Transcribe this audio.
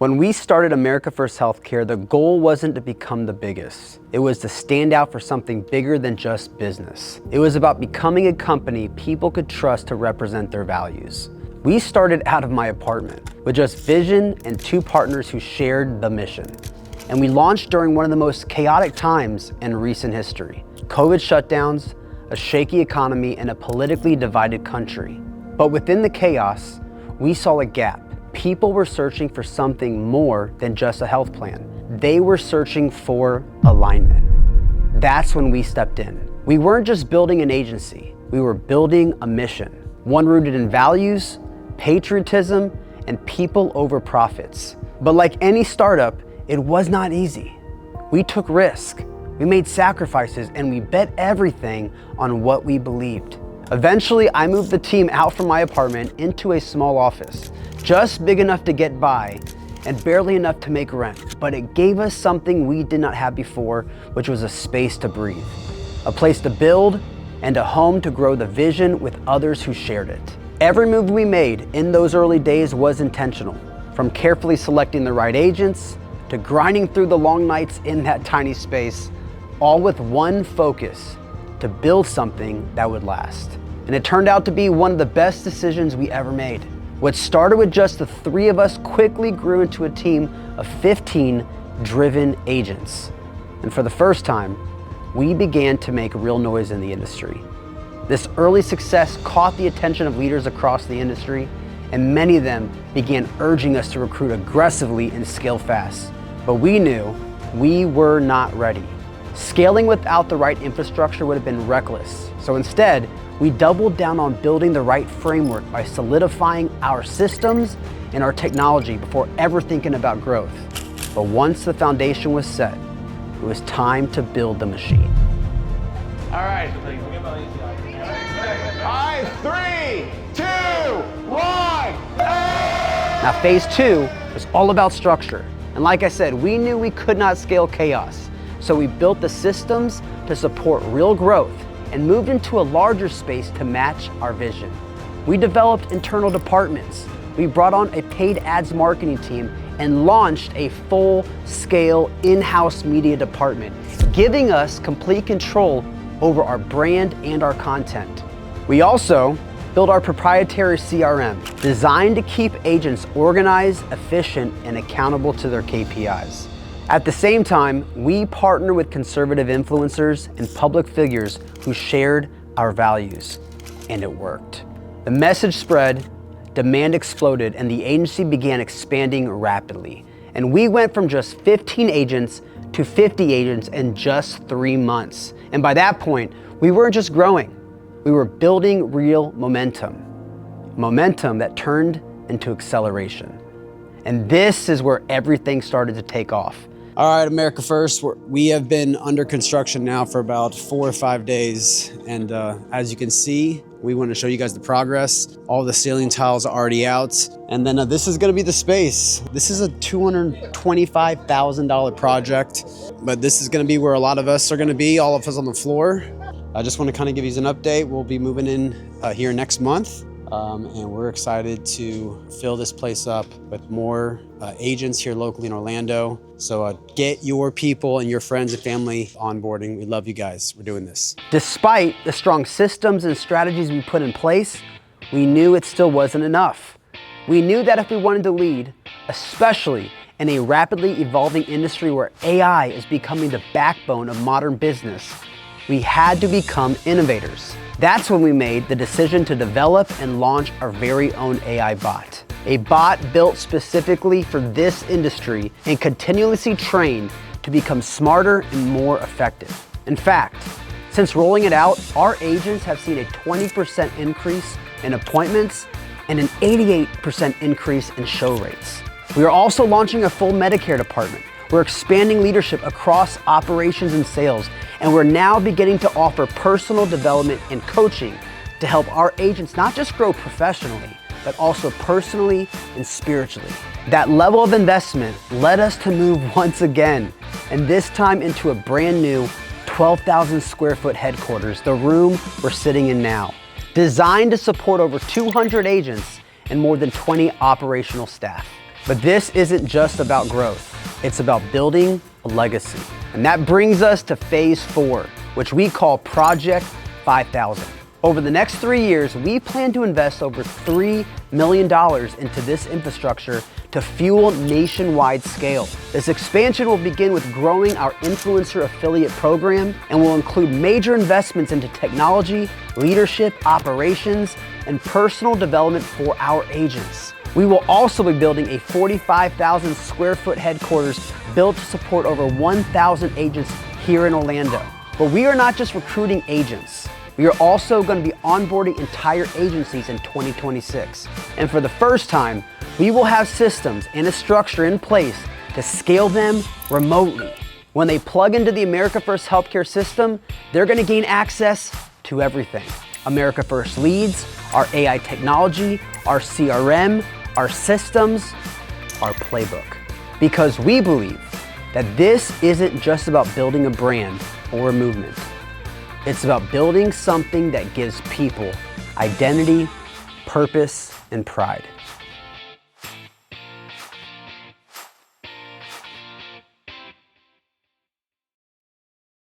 When we started America First Healthcare, the goal wasn't to become the biggest. It was to stand out for something bigger than just business. It was about becoming a company people could trust to represent their values. We started out of my apartment with just vision and two partners who shared the mission. And we launched during one of the most chaotic times in recent history. COVID shutdowns, a shaky economy, and a politically divided country. But within the chaos, we saw a gap. People were searching for something more than just a health plan. They were searching for alignment. That's when we stepped in. We weren't just building an agency, we were building a mission. One rooted in values, patriotism, and people over profits. But like any startup, it was not easy. We took risk, we made sacrifices, and we bet everything on what we believed. Eventually, I moved the team out from my apartment into a small office, just big enough to get by and barely enough to make rent. But it gave us something we did not have before, which was a space to breathe, a place to build, and a home to grow the vision with others who shared it. Every move we made in those early days was intentional, from carefully selecting the right agents to grinding through the long nights in that tiny space, all with one focus: to build something that would last. And it turned out to be one of the best decisions we ever made. What started with just the three of us quickly grew into a team of 15 driven agents. And for the first time, we began to make real noise in the industry. This early success caught the attention of leaders across the industry, and many of them began urging us to recruit aggressively and scale fast. But we knew we were not ready. Scaling without the right infrastructure would have been reckless. So instead, we doubled down on building the right framework by solidifying our systems and our technology before ever thinking about growth. But once the foundation was set, it was time to build the machine. All right. 5, 3, 2, 1. Now, phase two was all about structure. And like I said, we knew we could not scale chaos. So we built the systems to support real growth and moved into a larger space to match our vision. We developed internal departments. We brought on a paid ads marketing team and launched a full-scale in-house media department, giving us complete control over our brand and our content. We also built our proprietary CRM, designed to keep agents organized, efficient, and accountable to their KPIs. At the same time, we partner with conservative influencers and public figures who shared our values, and it worked. The message spread, demand exploded, and the agency began expanding rapidly. And we went from just 15 agents to 50 agents in just 3 months. And by that point, we weren't just growing, we were building real momentum. Momentum that turned into acceleration. And this is where everything started to take off. All right, America First, we have been under construction now for about 4 or 5 days. And as you can see, we want to show you guys the progress. All the ceiling tiles are already out. And then this is gonna be the space. This is a $225,000 project, but this is gonna be where a lot of us are gonna be, all of us on the floor. I just want to kind of give you an update. We'll be moving in here next month. And we're excited to fill this place up with more agents here locally in Orlando. So get your people and your friends and family onboarding. We love you guys. We're doing this. Despite the strong systems and strategies we put in place, we knew it still wasn't enough. We knew that if we wanted to lead, especially in a rapidly evolving industry where AI is becoming the backbone of modern business, we had to become innovators. That's when we made the decision to develop and launch our very own AI bot. A bot built specifically for this industry and continuously trained to become smarter and more effective. In fact, since rolling it out, our agents have seen a 20% increase in appointments and an 88% increase in show rates. We are also launching a full Medicare department. We're expanding leadership across operations and sales, and we're now beginning to offer personal development and coaching to help our agents not just grow professionally, but also personally and spiritually. That level of investment led us to move once again, and this time into a brand new 12,000 square foot headquarters, the room we're sitting in now, designed to support over 200 agents and more than 20 operational staff. But this isn't just about growth. It's about building a legacy. And that brings us to phase 4, which we call Project 5000. Over the next 3 years, we plan to invest over $3 million into this infrastructure to fuel nationwide scale. This expansion will begin with growing our influencer affiliate program and will include major investments into technology, leadership, operations, and personal development for our agents. We will also be building a 45,000 square foot headquarters built to support over 1,000 agents here in Orlando. But we are not just recruiting agents. We are also going to be onboarding entire agencies in 2026. And for the first time, we will have systems and a structure in place to scale them remotely. When they plug into the America First Healthcare system, they're going to gain access to everything. America First leads, our AI technology, our CRM, our systems, our playbook. Because we believe that this isn't just about building a brand or a movement. It's about building something that gives people identity, purpose, and pride.